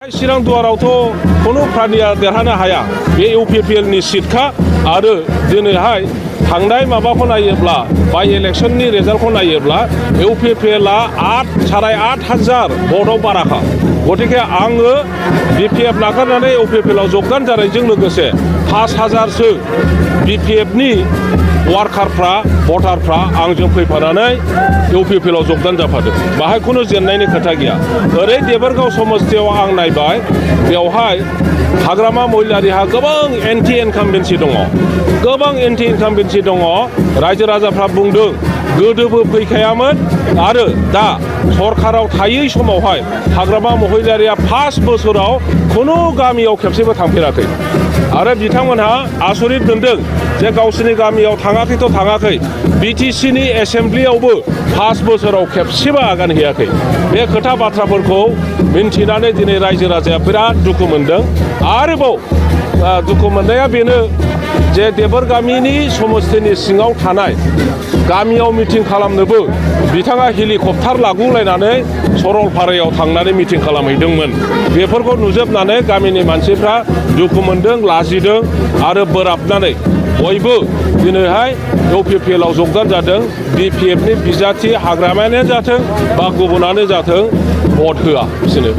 चिरां दुवारावथ' खुनु प्रानिया देरहानो हाया बे इउपिपिएलनि सिटखा आरो दिनैहाय थांनाय माबाखौ नायोब्ला बाइ इलेक्सननि रिजाल्टखौ नायोब्ला इउपिपिएलआ 8,500 भटआव बाराखा गतिके आङो बिपिएफ नागारनानै इउपिपिएलआव जगदान जानायजों लोगोसे 5,000सो बिपिएफनि वार्कारफ्रा भटारफ्रा आंजों फैफानानै इउपिपिएलआव जगदान जाफादों बाहाय खुनु जेननायनि खोथा गैया ओरै देबोरगाव समस्तियाव आं नायबाय बेवहाय हाग्रामा महिलारिहा गोबां एन्टि इनकाम्बेन्सि दङ गोबां एन्टि इनकाम्बेन्सि दङ रायजो राजाफ्रा बुंदों गोदोबो फैखायामोन आरो दा सरकाराव थायै समावहाय हाग्रामा महिलारिया 5 बोसोराव खुनु गामियाव खेबसेबो थांफेराखै आरो बिथांमोनहा आसरित मोनदों जे गावसोरनि गामियाव थाङाखैथ' थाङाखै बिटिसिनि एसेम्ब्लियावबो 5 बोसोराव खेबसेबो आगान हैयाखै बे खोथा बाथ्राफोरखौ मिन्थिनानै दिनै रायजो राजाया बिराद दुखु मोनदों आरोबाव दुखु मोननाया बेनो जे देबोर गामिनि समस्तिनि सिङाव थानाय गामियाव मिटिं खालामनोबो बिथाङा हेलिकप्टार लागुलायनानै सरलपारायाव थांनानै मिटिं खालामहैदोंमोन बेफोरखौ नुजोबनानै गामिनि मानसिफ्रा दुखु मोनदों लाजिदों आरो बोराबनानै बयबो दिनैहाय इउपिपिएलआव जगदान जादों बिपिएफनि बिजाथि हाग्रामायानो जाथों बा गुबुनानो जाथों भट होआ बिसोरनो